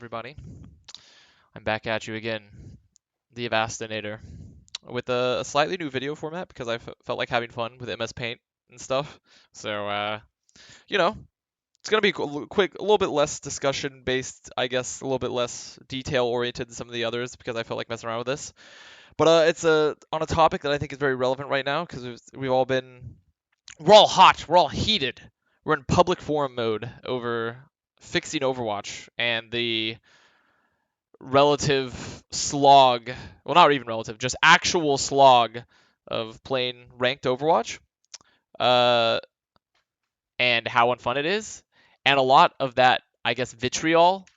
everybody? I'm back at you again, the Avastinator, with a slightly new video format because I felt like having fun with MS Paint and stuff. So, you know, it's gonna be quick, a little bit less discussion based, I guess, a little bit less detail oriented than some of the others because I felt like messing around with this. But it's on a topic that I think is very relevant right now because we're all hot, we're all heated, we're in public forum mode over fixing Overwatch and the relative slog, well, not even relative, just actual slog of playing ranked Overwatch, uh, and how unfun it is. And a lot of that, I guess, vitriol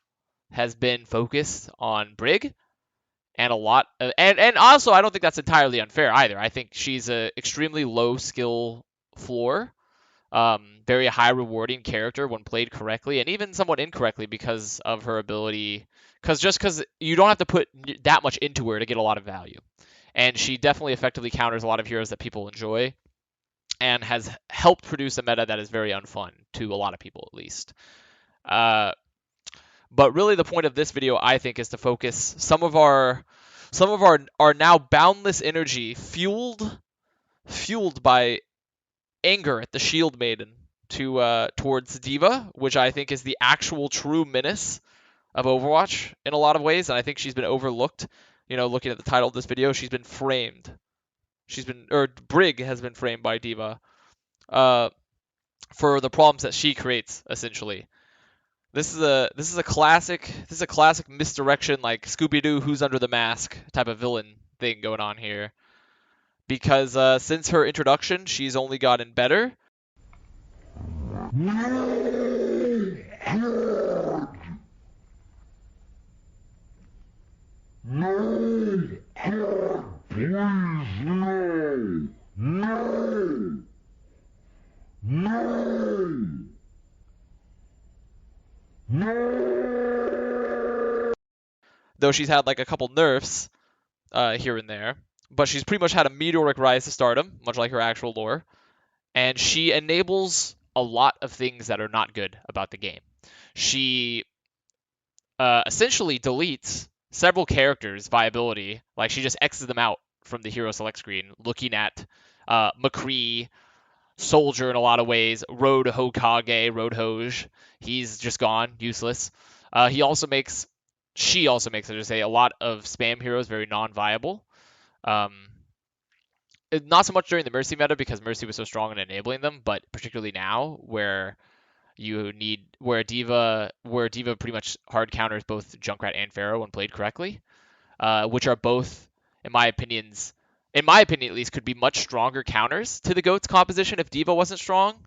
has been focused on Brig, and and also I don't think that's entirely unfair either. I think she's a extremely low skill floor, very high rewarding character when played correctly and even somewhat incorrectly because of her ability. Because you don't have to put that much into her to get a lot of value, and she definitely effectively counters a lot of heroes that people enjoy, and has helped produce a meta that is very unfun to a lot of people at least. Uh, but really, the point of this video, I think, is to focus some of our now boundless energy fueled by anger at the Shield Maiden towards D.Va, which I think is the actual true menace of Overwatch in a lot of ways, and I think she's been overlooked. Looking at the title of this video, she's been framed. Brig has been framed by D.Va uh, for the problems that she creates, essentially. This is a classic misdirection, like Scooby-Doo, Who's Under the Mask type of villain thing going on here. Because since her introduction, she's only gotten better. No! Please, no! No! No! No! Though she's had like a couple nerfs here and there, but she's pretty much had a meteoric rise to stardom, much like her actual lore, and she enables a lot of things that are not good about the game. She essentially deletes several characters' viability, like she just X's them out from the hero select screen, looking at McCree, Soldier in a lot of ways, Road Hokage, Road Hoj, he's just gone, useless. She also makes, I should say, a lot of spam heroes very non-viable. Um, not so much during the Mercy meta because Mercy was so strong in enabling them, but particularly now where D.Va pretty much hard counters both Junkrat and Pharaoh when played correctly, which are both, in my opinion at least, could be much stronger counters to the GOAT's composition if D.Va wasn't strong,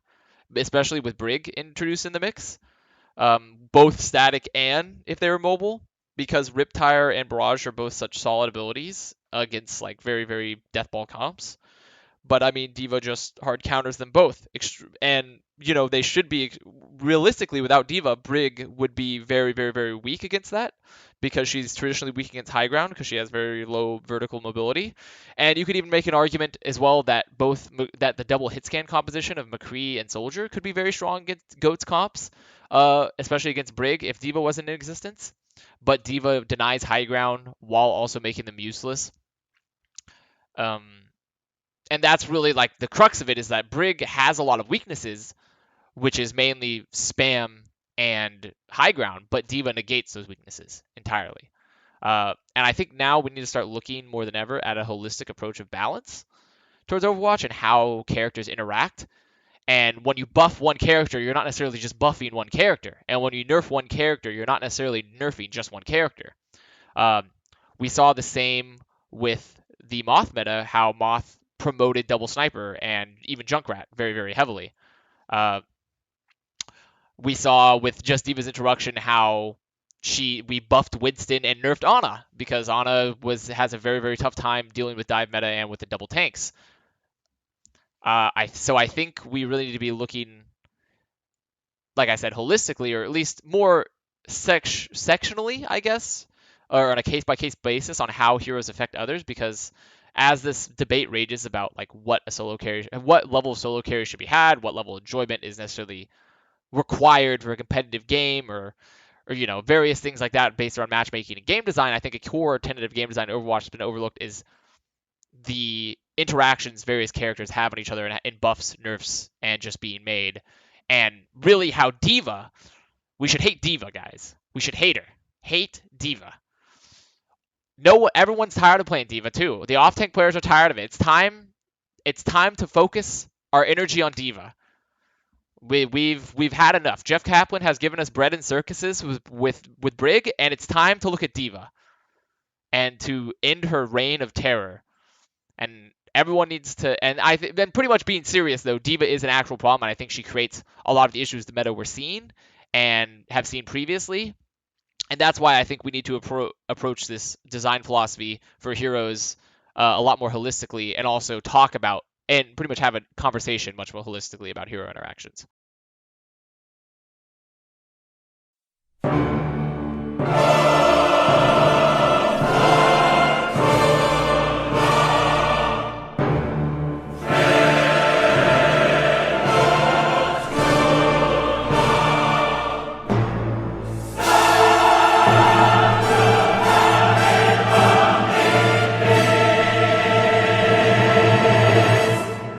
especially with Brig introduced in the mix, both static and if they were mobile, because Riptire and Barrage are both such solid abilities against like very, very deathball comps. But I mean, D.Va just hard counters them both. And, they should be, realistically, without D.Va, Brig would be very, very, very weak against that because she's traditionally weak against high ground because she has very low vertical mobility. And you could even make an argument as well that that the double hit scan composition of McCree and Soldier could be very strong against GOAT's comps, especially against Brig if D.Va wasn't in existence. But D.Va denies high ground while also making them useless. And that's really like the crux of it, is that Brig has a lot of weaknesses, which is mainly spam and high ground, but D.Va negates those weaknesses entirely. And I think now we need to start looking more than ever at a holistic approach of balance towards Overwatch and how characters interact. And when you buff one character, you're not necessarily just buffing one character. And when you nerf one character, you're not necessarily nerfing just one character. We saw the same with the Moth meta, how Moth promoted Double Sniper and even Junkrat very, very heavily. We saw with just D.Va's introduction how we buffed Winston and nerfed Ana because Ana has a very, very tough time dealing with dive meta and with the double tanks. So I think we really need to be looking, like I said, holistically, or at least more sectionally, I guess, or on a case-by-case basis on how heroes affect others, because as this debate rages about like what level of solo carry should be had, what level of enjoyment is necessarily required for a competitive game, or or various things like that based around matchmaking and game design. I think a core tenet of game design in Overwatch has been overlooked is the interactions various characters have on each other in buffs, nerfs, and just being made. And really how D.Va, we should hate D.Va, guys. We should hate her. Hate D.Va. No, everyone's tired of playing D.Va too. The off-tank players are tired of it. It's time to focus our energy on D.Va. We've had enough. Jeff Kaplan has given us bread and circuses with Brig, and it's time to look at D.Va and to end her reign of terror. And everyone needs to. And then pretty much being serious though, D.Va is an actual problem, and I think she creates a lot of the issues the meta we're seeing and have seen previously. And that's why I think we need to approach this design philosophy for heroes a lot more holistically, and also talk about and pretty much have a conversation much more holistically about hero interactions.